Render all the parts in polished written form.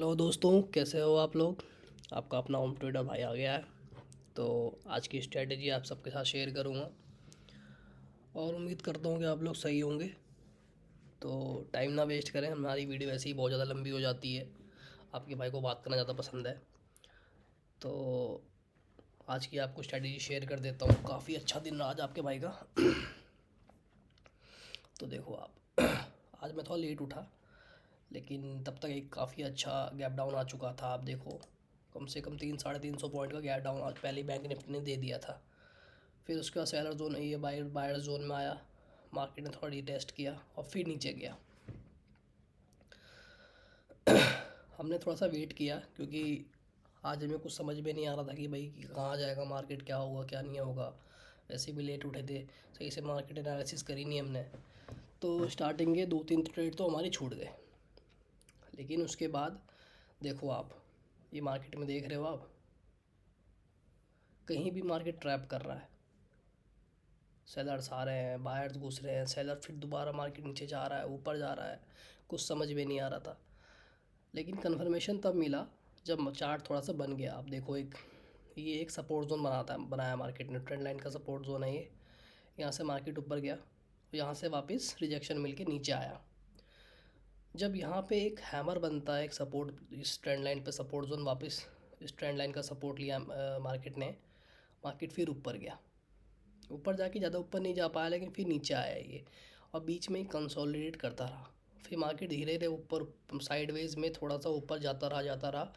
Hello दोस्तों, कैसे हो आप लोग। आपका अपना होम ट्रेडर भाई आ गया है। तो आज की स्ट्रेटजी आप सबके साथ शेयर करूंगा और उम्मीद करता हूं कि आप लोग सही होंगे। तो टाइम ना वेस्ट करें, हमारी वीडियो ऐसे ही बहुत ज़्यादा लंबी हो जाती है। आपके भाई को बात करना ज़्यादा पसंद है। तो आज की आपको स्ट्रेटजी शेयर कर देता हूँ। काफ़ी अच्छा दिन रहा आज आपके भाई का। तो देखो आप, आज मैं थोड़ा लेट उठा, लेकिन तब तक एक काफ़ी अच्छा गैप डाउन आ चुका था। आप देखो, कम से कम 300-350 पॉइंट का गैप डाउन आज पहले बैंक निफ्टी ने दे दिया था। फिर उसके बाद सेलर जोन, ये बायर जोन में आया। मार्केट ने थोड़ा रीटेस्ट किया और फिर नीचे गया। हमने थोड़ा सा वेट किया क्योंकि आज हमें कुछ समझ में नहीं आ रहा था कि भाई कहाँ जाएगा मार्केट, क्या होगा क्या नहीं होगा। वैसे भी लेट उठे थे, सही से मार्केट एनालिसिस करी नहीं हमने। तो स्टार्टिंग के 2-3 ट्रेड तो हमारी छूट गए। लेकिन उसके बाद देखो आप, ये मार्केट में देख रहे हो आप, कहीं भी मार्केट ट्रैप कर रहा है। सेलर्स आ रहे हैं, बायर्स घुस रहे हैं, सेलर फिर दोबारा मार्केट नीचे जा रहा है, ऊपर जा रहा है। कुछ समझ में नहीं आ रहा था। लेकिन कन्फर्मेशन तब मिला जब चार्ट थोड़ा सा बन गया। आप देखो, ये एक सपोर्ट जोन बनाया मार्केट ने। ट्रेंड लाइन का सपोर्ट जोन है ये। यहाँ से मार्केट ऊपर गया, यहाँ से वापस रिजेक्शन मिलके नीचे आया। जब यहाँ पे एक हैमर बनता है, एक सपोर्ट, इस ट्रेंड लाइन पे सपोर्ट जोन, वापस इस ट्रेंड लाइन का सपोर्ट लिया मार्केट ने। मार्केट फिर ऊपर गया, ऊपर जाके ज़्यादा ऊपर नहीं जा पाया, लेकिन फिर नीचे आया ये। और बीच में ही कंसोलिडेट करता रहा। फिर मार्केट धीरे धीरे ऊपर साइडवेज में थोड़ा सा ऊपर जाता रहा।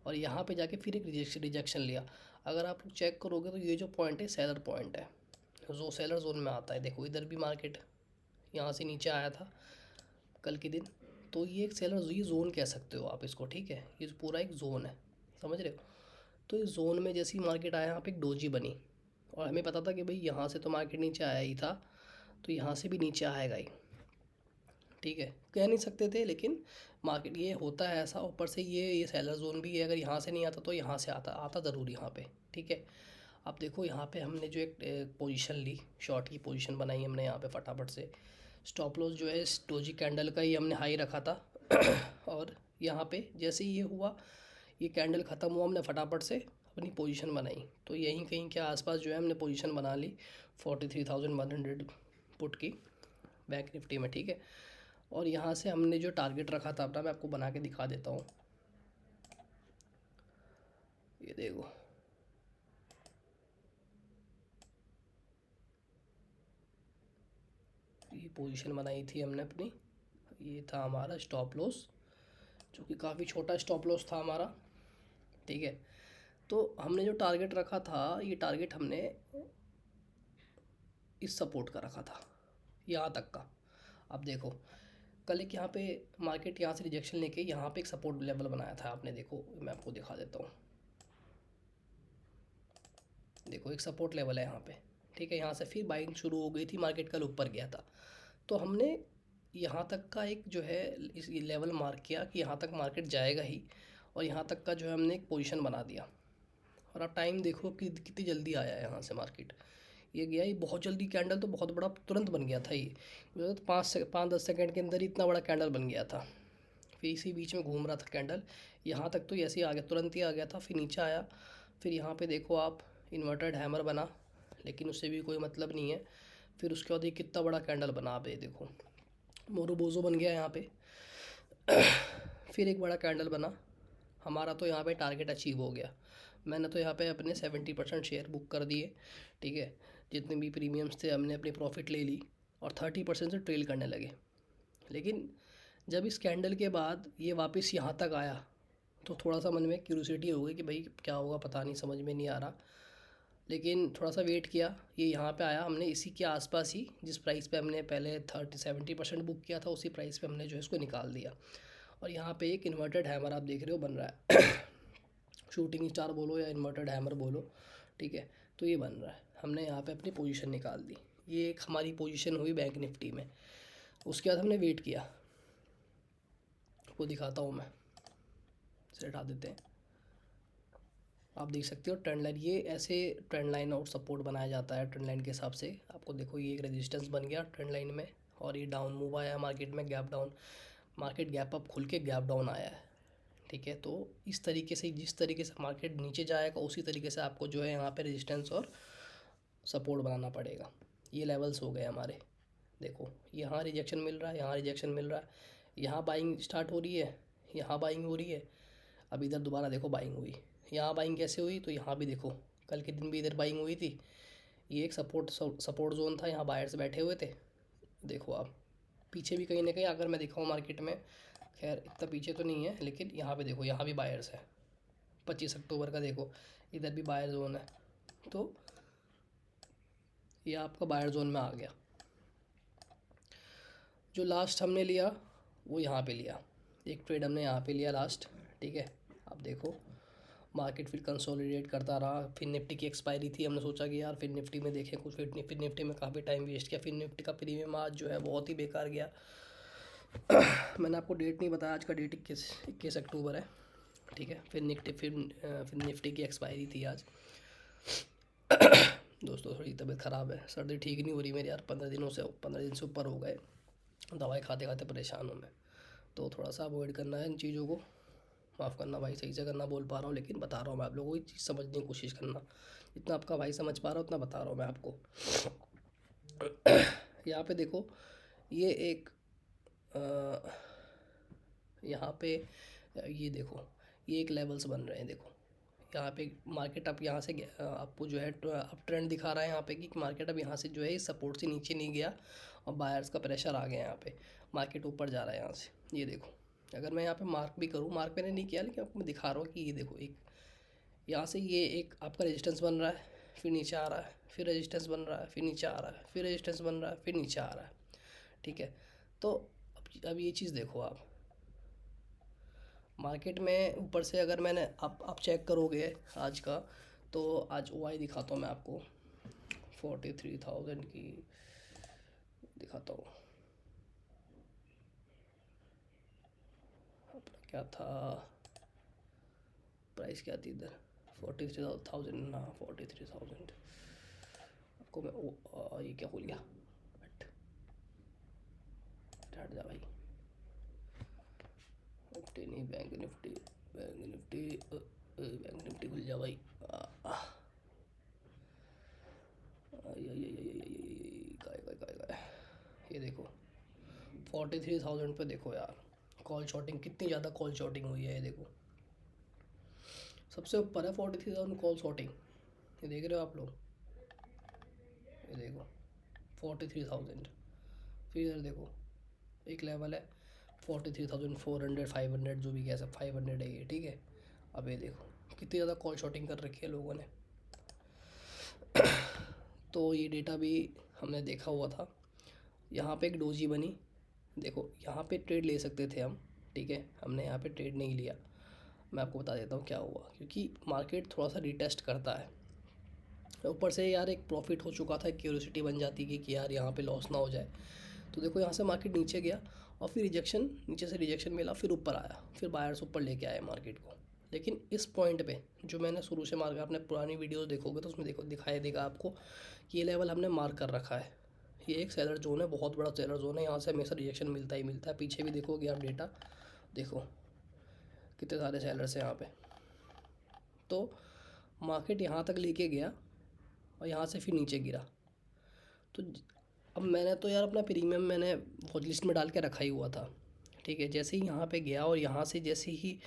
और यहाँ पे जाके फिर एक रिजेक्शन लिया। अगर आप चेक करोगे तो ये जो पॉइंट है, सेलर पॉइंट है, जो सेलर जोन में आता है। देखो इधर भी मार्केट यहाँ से नीचे आया था कल के दिन। तो ये एक सेलर, ये जोन कह सकते हो आप इसको, ठीक है। ये पूरा एक जोन है, समझ रहे हो। तो इस जोन में जैसी मार्केट आया, यहाँ पे एक डोजी बनी। और हमें पता था कि भाई यहाँ से तो मार्केट नीचे आया ही था, तो यहाँ से भी नीचे आएगा ही, ठीक है। कह नहीं सकते थे, लेकिन मार्केट ये होता है ऐसा। ऊपर से ये सेलर जोन भी है, अगर यहाँ से नहीं आता तो यहाँ से आता आता ज़रूर यहाँ पे, ठीक है। अब देखो यहाँ पे हमने जो एक पोजीशन ली, शॉर्ट की पोजीशन बनाई हमने यहाँ पे फटाफट से। स्टॉप लॉस जो है इस डोजी कैंडल का ही हमने हाई रखा था। और यहाँ पे जैसे ही ये हुआ, ये कैंडल ख़त्म हुआ, हमने फटाफट से अपनी पोजीशन बनाई। तो यहीं कहीं के आसपास जो है हमने पोजीशन बना ली 43,100 पुट की बैंक निफ्टी में, ठीक है। और यहाँ से हमने जो टारगेट रखा था अपना, मैं आपको बना के दिखा देता हूँ। ये देखो, ये पोजीशन बनाई थी हमने अपनी। ये था हमारा स्टॉप लॉस, जो कि काफ़ी छोटा स्टॉप लॉस था हमारा, ठीक है। तो हमने जो टारगेट रखा था, ये टारगेट हमने इस सपोर्ट का रखा था, यहाँ तक का। अब देखो, कल एक यहाँ पे मार्केट यहाँ से रिजेक्शन लेके यहाँ पे एक सपोर्ट लेवल बनाया था आपने। देखो मैं आपको दिखा देता हूँ। देखो एक सपोर्ट लेवल है यहाँ पे, ठीक है। यहाँ से फिर बाइंग शुरू हो गई थी, मार्केट कल ऊपर गया था। तो हमने यहाँ तक का एक जो है इस लेवल मार्क किया कि यहाँ तक मार्केट जाएगा ही। और यहाँ तक का जो है हमने एक पोजीशन बना दिया। और आप टाइम देखो कि कितनी जल्दी आया है यहाँ से मार्केट। ये गया, ये बहुत जल्दी कैंडल, तो बहुत बड़ा तुरंत बन गया था ये। मुझे तो 5-10 सेकंड के अंदर ही इतना बड़ा कैंडल बन गया था। फिर इसी बीच में घूम रहा था कैंडल, यहाँ तक तो ऐसे ही आ गया, तुरंत ही आ गया था। फिर नीचे आया, फिर यहाँ पे देखो आप, इन्वर्टेड हैमर बना, लेकिन उससे भी कोई मतलब नहीं है। फिर उसके बाद ये कितना बड़ा कैंडल बना, आप ये देखो, मोरोबोजो बन गया यहाँ पे। फिर एक बड़ा कैंडल बना हमारा, तो यहाँ पे टारगेट अचीव हो गया। मैंने तो यहाँ पे अपने 70% शेयर बुक कर दिए, ठीक है। जितने भी प्रीमियम्स थे हमने अपनी प्रॉफिट ले ली और 30% से ट्रेल करने लगे। लेकिन जब इस कैंडल के बाद ये वापस यहाँ तक आया, तो थोड़ा सा मन में क्यूरियोसिटी हो गई कि भाई क्या होगा, पता नहीं, समझ में नहीं आ रहा। लेकिन थोड़ा सा वेट किया, ये यहाँ पे आया। हमने इसी के आसपास ही, जिस प्राइस पे हमने पहले 30-70% बुक किया था, उसी प्राइस पे हमने जो है इसको निकाल दिया। और यहाँ पे एक इन्वर्टेड हैमर आप देख रहे हो बन रहा है। शूटिंग स्टार बोलो या इन्वर्टेड हैमर बोलो, ठीक है। तो ये बन रहा है, हमने यहाँ पे अपनी पोजीशन निकाल दी। ये एक हमारी पोजीशन हुई बैंक निफ्टी में। उसके बाद हमने वेट किया, वो दिखाता हूँ मैं, इसे हटा देते हैं। आप देख सकते हो ट्रेंड लाइन, ये ऐसे ट्रेंड लाइन और सपोर्ट बनाया जाता है ट्रेंड लाइन के हिसाब से। आपको देखो, ये एक रेजिस्टेंस बन गया ट्रेंड लाइन में, और ये डाउन मूव आया मार्केट में, gap down. Market gap up खुल के गैप डाउन आया है, ठीक है। तो इस तरीके से, जिस तरीके से मार्केट नीचे जाएगा उसी तरीके से आपको जो है यहाँ पे रेजिस्टेंस और सपोर्ट बनाना पड़ेगा। ये लेवल्स हो गए हमारे। देखो यहाँ रिजेक्शन मिल रहा है, यहाँ रिजेक्शन मिल रहा है, यहाँ बाइंग स्टार्ट हो रही है, यहाँ बाइंग हो रही है, अब इधर दोबारा देखो बाइंग हुई। यहाँ बाइंग कैसे हुई, तो यहाँ भी देखो कल के दिन भी इधर बाइंग हुई थी। ये एक सपोर्ट जोन था, यहाँ बायर्स बैठे हुए थे। देखो आप पीछे भी कहीं ना कहीं अगर मैं दिखाऊँ मार्केट में, खैर इतना पीछे तो नहीं है, लेकिन यहाँ पे देखो यहाँ भी बायर्स है। 25 अक्टूबर का देखो इधर भी बायर जोन है, तो ये आपका बायर जोन में आ गया। जो लास्ट हमने लिया वो यहाँ पे लिया, एक ट्रेड हमने यहाँ पे लिया लास्ट, ठीक है। अब देखो मार्केट फिर कंसोलिडेट करता रहा, फिर निफ्टी की एक्सपायरी थी, हमने सोचा कि यार फिर निफ्टी में देखें कुछ, फिर निफ्टी में काफ़ी टाइम वेस्ट किया, फिर निफ्टी का प्रीमियम आज जो है बहुत ही बेकार गया। मैंने आपको डेट नहीं बताया, आज का डेट 21 अक्टूबर है, ठीक है। फिर निफ्टी की एक्सपायरी थी आज। दोस्तों थोड़ी तबीयत ख़राब है, सर्दी ठीक नहीं हो रही मेरी यार, 15 दिन से ऊपर हो गए, दवाई खाते खाते परेशान हूँ मैं। तो थोड़ा सा अवॉइड करना है इन चीज़ों को, माफ़ करना भाई, सही से करना बोल पा रहा हूँ, लेकिन बता रहा हूँ मैं आप लोगों को, ये चीज़ समझने की कोशिश करना, जितना आपका भाई समझ पा रहा हूँ उतना बता रहा हूँ मैं आपको। यहाँ पे देखो ये एक यहाँ पे ये देखो ये एक लेवल्स बन रहे हैं। देखो यहाँ पे मार्केट अब यहाँ से आपको जो है अब ट्रेंड दिखा रहा है यहाँ पे कि मार्केट अब यहाँ से जो है इस सपोर्ट से नीचे नहीं गया और बायर्स का प्रेशर आ गया, यहाँ पे मार्केट ऊपर जा रहा है यहाँ से। ये देखो अगर मैं यहाँ पे मार्क भी करूँ, मार्क मैंने नहीं किया लेकिन आपको मैं दिखा रहा हूँ कि ये देखो एक यहाँ से ये एक आपका रेजिस्टेंस बन रहा है, फिर नीचे आ रहा है, फिर रेजिस्टेंस बन रहा है, फिर नीचे आ रहा है, फिर रेजिस्टेंस बन रहा है, फिर नीचे आ रहा है, ठीक है। तो अब ये चीज़ देखो आप मार्केट में ऊपर से, अगर मैंने आप चेक करोगे आज का, तो आज ओआई दिखाता हूँ मैं आपको, 43,000 की दिखाता हूँ। अपना क्या था प्राइस, क्या थी इधर 43,000 ना 43,000 आपको मैं ये क्या खुल गया, हट जा भाई, निफ्टी नहीं, बैंक निफ्टी, बैंक निफ्टी खुल जा भाई। ये देखो 43,000 पे देखो यार, कॉल शॉटिंग कितनी ज़्यादा कॉल शॉटिंग हुई है। ये देखो सबसे ऊपर है 43,000 कॉल शॉटिंग, ये देख रहे हो आप लोग, ये देखो 43,000। फिर इधर देखो एक लेवल है 43,400 500 जो भी कह सकते, 500 है ये, ठीक है। अब ये देखो कितनी ज़्यादा कॉल शॉटिंग कर रखी है लोगों ने। तो ये डेटा भी हमने देखा हुआ था। यहाँ पे एक डोजी बनी, देखो यहाँ पे ट्रेड ले सकते थे हम, ठीक है, हमने यहाँ पे ट्रेड नहीं लिया। मैं आपको बता देता हूँ क्या हुआ, क्योंकि मार्केट थोड़ा सा रिटेस्ट करता है, ऊपर से यार एक प्रॉफिट हो चुका था, क्यूरियोसिटी बन जाती कि यार यहाँ पे लॉस ना हो जाए। तो देखो यहाँ से मार्केट नीचे गया और फिर रिजेक्शन, नीचे से रिजेक्शन मिला, फिर ऊपर आया, फिर बायर्स ऊपर लेके आए मार्केट को। लेकिन इस पॉइंट पे जो मैंने शुरू से मार्क, आपने पुरानी वीडियोस देखोगे तो उसमें देखो दिखाई देगा आपको, ये लेवल हमने मार्क कर रखा है, ये एक सेलर जोन है, बहुत बड़ा सेलर जोन है, यहाँ से हमेशा रिजेक्शन मिलता ही मिलता है। पीछे भी देखोगे आप डेटा, देखो कितने सारे सेलर्स हैं यहाँ पे। तो मार्केट यहाँ तक लेके गया और यहाँ से फिर नीचे गिरा। तो अब मैंने तो यार अपना प्रीमियम मैंने वॉच लिस्ट में डाल के रखा ही हुआ था, ठीक है। जैसे ही यहाँ पे गया और यहाँ से जैसे ही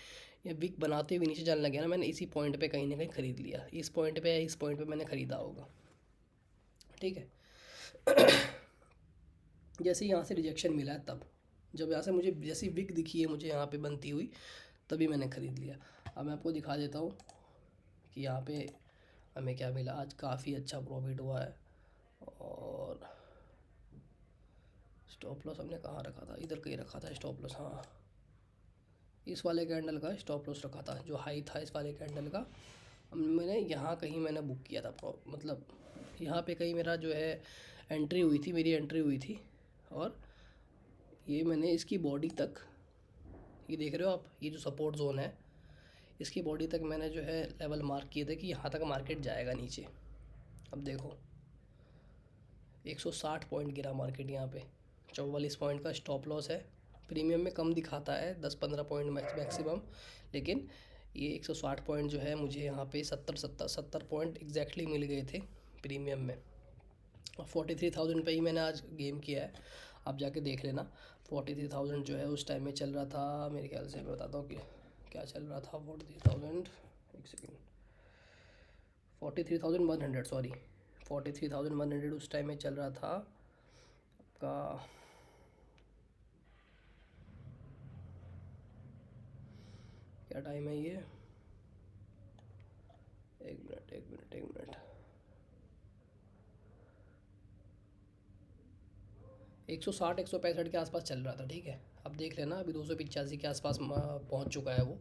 ये विक बनाते हुए नीचे जाने लगे ना, मैंने इसी पॉइंट पे कहीं ना कहीं ख़रीद लिया, इस पॉइंट पे मैंने ख़रीदा होगा, ठीक है। जैसे यहाँ से रिजेक्शन मिला है, तब जब यहाँ से मुझे जैसी विक दिखी है मुझे यहाँ पे बनती हुई, तभी मैंने ख़रीद लिया। अब मैं आपको दिखा देता हूँ कि यहाँ पे हमें क्या मिला। आज काफ़ी अच्छा प्रॉफिट हुआ है। और स्टॉप लॉस हमने कहाँ रखा था, इधर कहीं रखा था स्टॉप लॉस, हाँ इस वाले कैंडल का स्टॉप लॉस रखा था, जो हाई था इस वाले कैंडल का मैंने यहाँ कहीं मैंने बुक किया था, मतलब यहाँ पे कहीं मेरा जो है एंट्री हुई थी, मेरी एंट्री हुई थी। और ये मैंने इसकी बॉडी तक, ये देख रहे हो आप, ये जो सपोर्ट जोन है इसकी बॉडी तक मैंने जो है लेवल मार्क किए थे कि यहाँ तक मार्केट जाएगा नीचे। अब देखो 160 पॉइंट गिरा मार्केट, यहाँ पे 44 पॉइंट का स्टॉप लॉस है, प्रीमियम में कम दिखाता है 10-15 पॉइंट मैक्सिमम, लेकिन ये 160 पॉइंट जो है मुझे यहाँ पे 70 पॉइंट एग्जैक्टली मिल गए थे प्रीमियम में। और 43,000 पे ही मैंने आज गेम किया है, आप जाके देख लेना। 43,000 जो है उस टाइम में चल रहा था, मेरे ख्याल से मैं बताता हूँ कि क्या चल रहा था। 43,000, एक सेकेंड, 43,100, सॉरी 43,100 उस टाइम में चल रहा था आपका। क्या टाइम है ये, एक मिनट, 160 165 के आसपास चल रहा था, ठीक है। अब देख लेना, अभी 285 के आसपास पहुंच चुका है वो।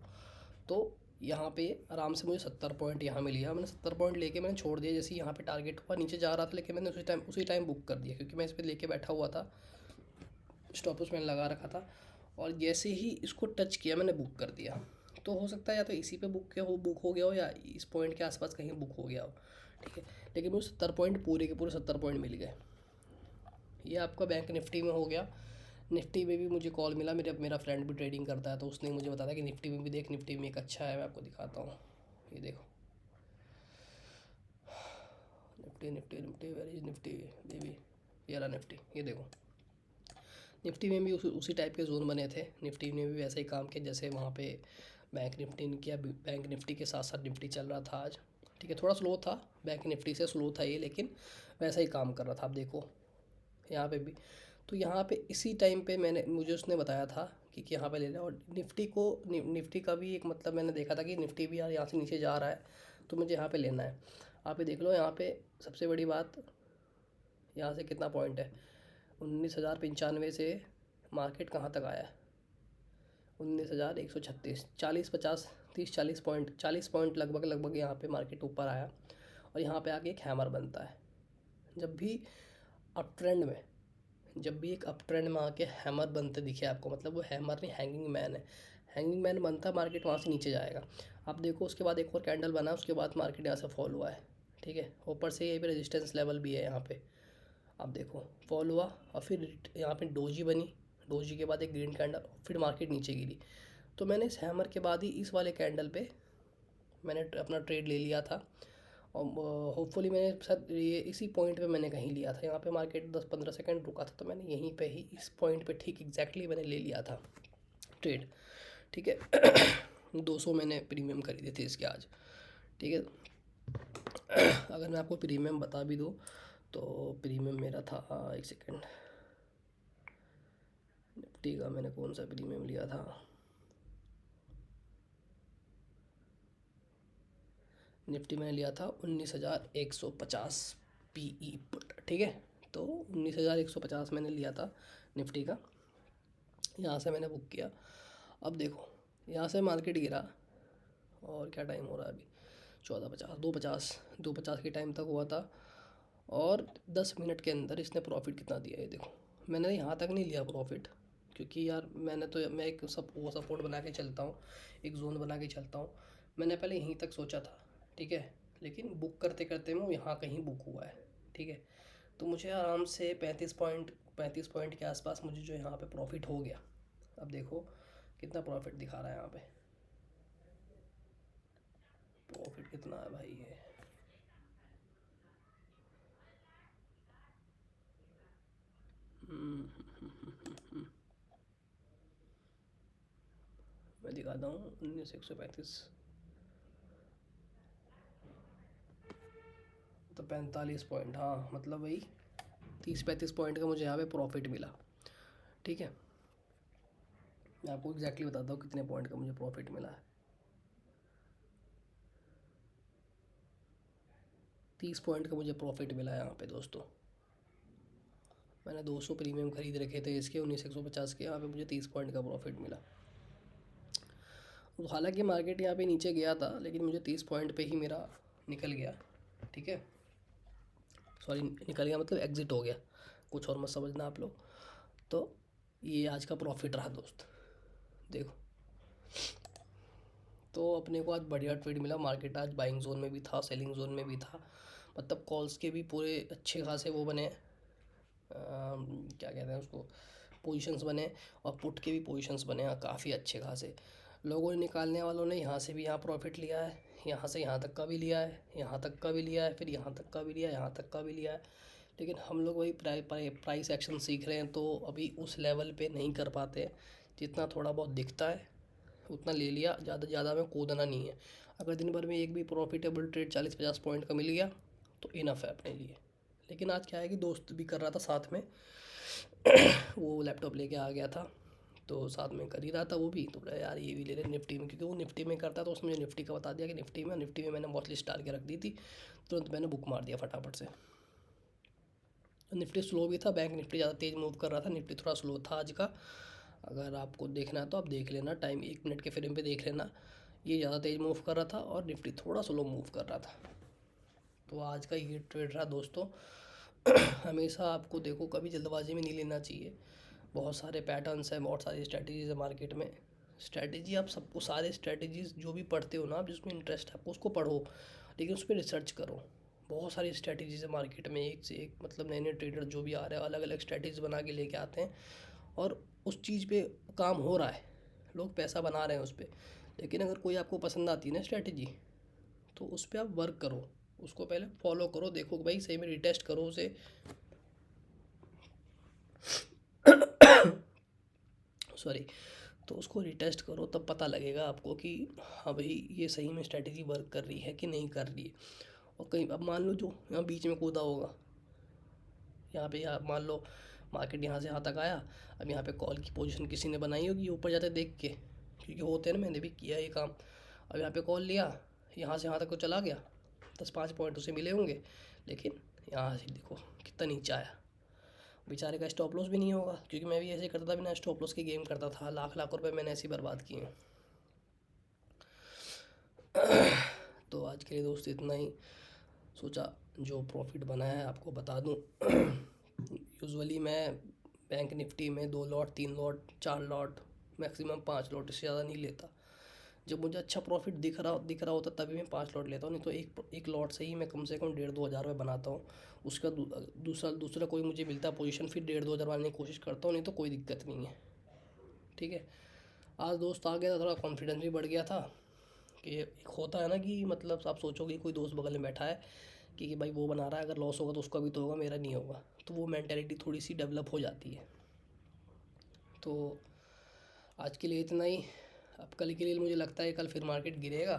तो यहाँ पे आराम से मुझे 70 पॉइंट यहाँ मिल गया। मैंने 70 पॉइंट लेके मैंने छोड़ दिया, जैसे यहाँ पे टारगेट हुआ नीचे जा रहा था, लेकिन मैंने उसी टाइम बुक कर दिया, क्योंकि मैं इस पर लेके बैठा हुआ था, स्टॉप लॉस मैंने लगा रखा था। और जैसे ही इसको टच किया मैंने बुक कर दिया। तो हो सकता है या तो इसी पे बुक हो गया हो, या इस पॉइंट के आसपास कहीं बुक हो गया हो, ठीक है। लेकिन मुझे 70 पॉइंट पूरे के पूरे 70 पॉइंट मिल गए। ये आपका बैंक निफ्टी में हो गया। निफ्टी में भी मुझे कॉल मिला, मेरा फ्रेंड भी ट्रेडिंग करता है, तो उसने मुझे बताया कि निफ्टी में भी देख, निफ्टी में एक अच्छा है, मैं आपको दिखाता हूँ। ये देखो, Nifty where is Nifty baby, ये रहा निफ्टी, ये देखो। निफ्टी में भी उसी टाइप के जोन बने थे। निफ्टी ने भी वैसा ही काम किया जैसे वहाँ पे बैंक निफ्टी ने किया। बैंक निफ्टी के साथ साथ निफ्टी चल रहा था आज, ठीक है। थोड़ा स्लो था, बैंक निफ्टी से स्लो था ये, लेकिन वैसा ही काम कर रहा था। आप देखो यहाँ पे भी, तो यहाँ पे इसी टाइम पे मुझे उसने बताया था कि यहाँ पे ले लें। और निफ्टी का भी एक मतलब मैंने देखा था कि निफ्टी भी यार यहाँ से नीचे जा रहा है, तो मुझे यहाँ पे लेना है। आप ये देख लो, यहाँ पे सबसे बड़ी बात, यहाँ से कितना पॉइंट है, 19,095 से मार्केट कहाँ तक आया है, 19,136, 40 पॉइंट लगभग यहाँ पे मार्केट ऊपर आया। और यहाँ पे आके एक हैमर बनता है। जब भी अप ट्रेंड में एक अप ट्रेंड में आके हैमर बनते दिखे आपको, मतलब वो हैमर नहीं, हैंगिंग मैन है। हैंगिंग मैन बनता है, मार्केट वहाँ से नीचे जाएगा। आप देखो उसके बाद एक और कैंडल बना, उसके बाद मार्केट यहाँ से फॉल हुआ है, ठीक है। ऊपर से यहीं पे रेजिस्टेंस लेवल भी है यहाँ पे, आप देखो फॉल हुआ। और फिर यहाँ पे डोजी बनी, डोजी के बाद एक ग्रीन कैंडल, फिर मार्केट नीचे गिरी। तो मैंने इस हैमर के बाद ही इस वाले कैंडल पे मैंने अपना ट्रेड ले लिया था। और होपफुली मैंने शायद ये इसी पॉइंट पे मैंने कहीं लिया था। यहाँ पे मार्केट 10-15 सेकंड रुका था, तो मैंने यहीं पे ही इस पॉइंट पे ठीक एग्जैक्टली मैंने ले लिया था ट्रेड, ठीक है। 200 मैंने प्रीमियम खरीदे थे इसके आज, ठीक है। अगर मैं आपको प्रीमियम बता भी दूँ तो प्रीमियम मेरा था, एक सेकेंड, निफ्टी का मैंने कौन सा प्रीमियम लिया था, निफ्टी मैंने लिया था 19,150 PE पुट, ठीक है। तो 19,150 मैंने लिया था निफ्टी का, यहाँ से मैंने बुक किया। अब देखो यहाँ से मार्केट गिरा, और क्या टाइम हो रहा है अभी, 14:50, 2:50 के टाइम तक हुआ था। और 10 मिनट के अंदर इसने प्रॉफिट कितना दिया, ये देखो। मैंने यहाँ तक नहीं लिया प्रॉफिट, क्योंकि यार मैं एक वो सपोर्ट बना के चलता हूँ, एक जोन बना के चलता हूँ। मैंने पहले यहीं तक सोचा था, ठीक है, लेकिन बुक करते करते मैं यहाँ कहीं बुक हुआ है, ठीक है। तो मुझे आराम से 35 पॉइंट के आसपास मुझे जो यहाँ पे प्रॉफिट हो गया। अब देखो कितना प्रॉफिट दिखा रहा है यहाँ पे, प्रॉफिट कितना है भाई ये, मैं दिखाता हूँ 19,135, तो 45 पॉइंट, हाँ मतलब वही 30-35 पॉइंट का मुझे यहाँ पे प्रॉफिट मिला, ठीक है। मैं आपको एग्जैक्टली बताता हूँ कितने पॉइंट का मुझे प्रॉफिट मिला है। 30 पॉइंट का मुझे प्रॉफिट मिला है यहाँ पे दोस्तों। मैंने 200 प्रीमियम खरीद रखे थे इसके, 19,150 के, यहाँ पे मुझे 30 पॉइंट का प्रॉफिट मिला। तो हालांकि मार्केट यहाँ पे नीचे गया था, लेकिन मुझे 30 पॉइंट पे ही मेरा निकल गया, ठीक है। सॉरी, निकल गया मतलब एग्ज़िट हो गया, कुछ और मत समझना आप लोग। तो ये आज का प्रॉफिट रहा दोस्त, देखो। तो अपने को आज बढ़िया ट्रेड मिला। मार्केट आज बाइंग जोन में भी था, सेलिंग जोन में भी था, मतलब कॉल्स के भी पूरे अच्छे खासे वो बने, क्या कहते हैं उसको, पोजीशंस बने और पुट के भी पोजीशंस बने हैं काफ़ी अच्छे खासे। लोगों ने, निकालने वालों ने यहाँ से भी यहाँ प्रॉफिट लिया है, यहाँ से यहाँ तक का भी लिया है, यहाँ तक का भी लिया है, फिर यहाँ तक का भी लिया है, यहाँ तक का भी लिया है। लेकिन हम लोग वही प्राइस एक्शन सीख रहे हैं, तो अभी उस लेवल पे नहीं कर पाते हैं। जितना थोड़ा बहुत दिखता है उतना ले लिया, ज़्यादा में कूदना नहीं है। अगर दिन भर में एक भी प्रॉफिटेबल ट्रेड 40-50 पॉइंट का मिल गया तो इनफ है अपने लिए। लेकिन आज क्या है कि दोस्त भी कर रहा था साथ में वो लैपटॉप लेके आ गया था, तो साथ में कर ही रहा था वो भी, तो बोला यार ये भी ले ले निफ्टी में, क्योंकि वो निफ्टी में करता है तो उसने मुझे निफ्टी का बता दिया कि निफ्टी में मैंने वॉच लिस्ट डाल के रख दी थी, तुरंत मैंने बुक मार दिया फटाफट से। निफ्टी स्लो भी था, बैंक निफ्टी ज़्यादा तेज़ मूव कर रहा था, निफ्टी थोड़ा स्लो था आज का। अगर आपको देखना है तो आप देख लेना, टाइम 1 मिनट के फ्रेम पे देख लेना, ये ज़्यादा तेज़ मूव कर रहा था और निफ्टी थोड़ा स्लो मूव कर रहा था। तो आज का ये ट्रेड रहा दोस्तों। हमेशा आपको देखो कभी जल्दबाजी में नहीं लेना चाहिए। बहुत सारे पैटर्न्स हैं, बहुत सारी स्ट्रैटेजीज़ है मार्केट में। स्ट्रैटेजी आप सबको, सारे स्ट्रैटेजीज़ जो भी पढ़ते हो ना आप, जिसमें इंटरेस्ट है आपको उसको पढ़ो, लेकिन उस पर रिसर्च करो। बहुत सारी स्ट्रैटेजीज़ है मार्केट में, एक से एक, मतलब नए नए ट्रेडर जो भी आ रहे हैं अलग अलग स्ट्रैटेजीज बना के लेके आते हैं और उस चीज़ पे काम हो रहा है, लोग पैसा बना रहे हैं उस पर। लेकिन अगर कोई आपको पसंद आती है ना स्ट्रैटेजी, तो उस पर आप वर्क करो, उसको पहले फॉलो करो, देखो भाई सही में, रिटेस्ट करो उसे सॉरी, तो उसको रिटेस्ट करो, तब पता लगेगा आपको कि हाँ भाई ये सही में स्ट्रैटेजी वर्क कर रही है कि नहीं कर रही है। और कहीं अब मान लो जो यहाँ बीच में कूदा होगा, यहाँ पे यहाँ मान लो मार्केट यहाँ से यहाँ तक आया, अब यहाँ पे कॉल की पोजीशन किसी ने बनाई होगी ऊपर जाते देख के, क्योंकि होते हैं ना, मैंने भी किया ये काम। अब यहाँ पे कॉल लिया, यहाँ से यहाँ तक तो चला गया, 10-5 पॉइंट उसे मिले होंगे, लेकिन यहाँ से देखो कितना नीचे आया। बेचारे का स्टॉप लॉस भी नहीं होगा, क्योंकि मैं भी ऐसे करता था, बिना स्टॉप लॉस के गेम करता था, लाख लाख रुपए मैंने ऐसे ही बर्बाद किए हैं। तो आज के लिए दोस्त इतना ही, सोचा जो प्रॉफिट बना है आपको बता दूं। यूजुअली मैं बैंक निफ्टी में 2 lot, 3 lot, 4 lot, maximum 5 lot, इससे ज़्यादा नहीं लेता। जब मुझे अच्छा प्रॉफिट दिख रहा होता तभी मैं 5 लॉट लेता हूँ, नहीं तो एक लॉट से ही मैं कम से कम 1,500-2 हज़ार रुपये बनाता हूँ। उसका दूसरा कोई मुझे मिलता है पोजीशन, फिर 1,500-2 हज़ार बनाने की कोशिश करता हूँ, नहीं तो कोई दिक्कत नहीं है। ठीक है, आज दोस्त आ गया था, थोड़ा कॉन्फिडेंस भी बढ़ गया था कि एक होता है ना कि मतलब आप सोचोगे कोई दोस्त बगल में बैठा है कि भाई वो बना रहा है, अगर लॉस होगा तो उसका भी तो होगा, मेरा नहीं होगा, तो वो मेंटेलिटी थोड़ी सी डेवलप हो जाती है। तो आज के लिए इतना ही। अब कल के लिए मुझे लगता है कल फिर मार्केट गिरेगा,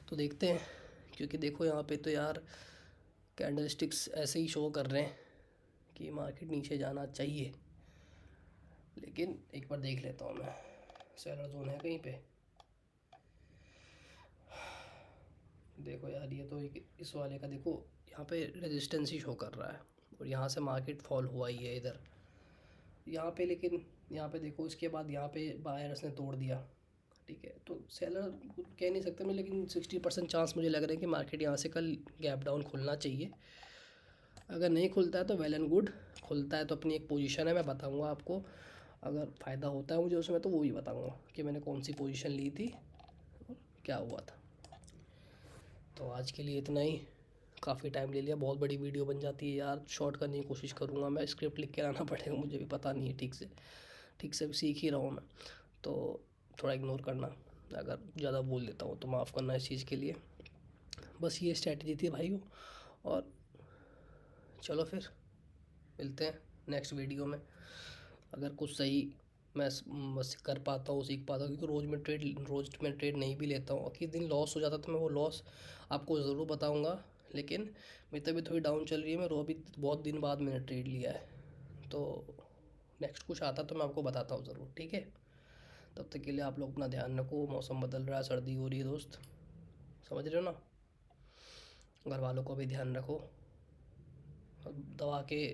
तो देखते हैं, क्योंकि देखो यहाँ पे तो यार कैंडल स्टिक्स ऐसे ही शो कर रहे हैं कि मार्केट नीचे जाना चाहिए। लेकिन एक बार देख लेता हूँ मैं, सेलर जोन है कहीं पे। देखो यार ये तो एक इस वाले का देखो, यहाँ पे रेजिस्टेंस ही शो कर रहा है और यहाँ से मार्केट फॉल हुआ ही है इधर यहाँ पे। लेकिन यहाँ पे देखो इसके बाद यहाँ पे बायर्स ने तोड़ दिया। ठीक है, तो सेलर कह नहीं सकता मैं, लेकिन 60% चांस मुझे लग रहा है कि मार्केट यहाँ से कल गैप डाउन खुलना चाहिए। अगर नहीं खुलता है तो वेल एंड गुड, खुलता है तो अपनी एक पोजीशन है, मैं बताऊंगा आपको। अगर फ़ायदा होता है मुझे उसमें तो वो भी बताऊंगा कि मैंने कौन सी पोजीशन ली थी और क्या हुआ था। तो आज के लिए इतना ही, काफ़ी टाइम ले लिया, बहुत बड़ी वीडियो बन जाती है यार, शॉर्ट करने की कोशिश करूँगा मैं, स्क्रिप्ट लिख के लाना पड़ेगा, मुझे भी पता नहीं है ठीक से सीख ही रहा हूँ मैं, तो थोड़ा इग्नोर करना, अगर ज़्यादा बोल देता हूँ तो माफ़ करना इस चीज़ के लिए। बस ये स्ट्रैटेजी थी भाइयों, और चलो फिर मिलते हैं नेक्स्ट वीडियो में। अगर कुछ सही मैं बस कर पाता हूँ, सीख पाता हूँ, क्योंकि रोज़ मैं ट्रेड नहीं भी लेता हूँ, और किस दिन लॉस हो जाता तो मैं वो लॉस आपको ज़रूर बताऊँगा। लेकिन मेरी तबीयत थोड़ी डाउन चल रही है, मैं अभी बहुत दिन बाद मैंने ट्रेड लिया है, तो नेक्स्ट कुछ आता तो मैं आपको बताता हूँ ज़रूर। ठीक है, तब तक के लिए आप लोग अपना ध्यान रखो, मौसम बदल रहा है, सर्दी हो रही है दोस्त, समझ रहे हो ना। घर वालों को भी ध्यान रखो, दवा के,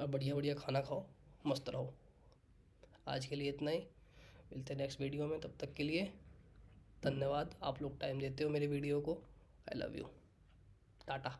बढ़िया बढ़िया खाना खाओ, मस्त रहो। आज के लिए इतना ही, मिलते हैं नेक्स्ट वीडियो में, तब तक के लिए धन्यवाद। आप लोग टाइम देते हो मेरे वीडियो को, आई लव यू, टाटा।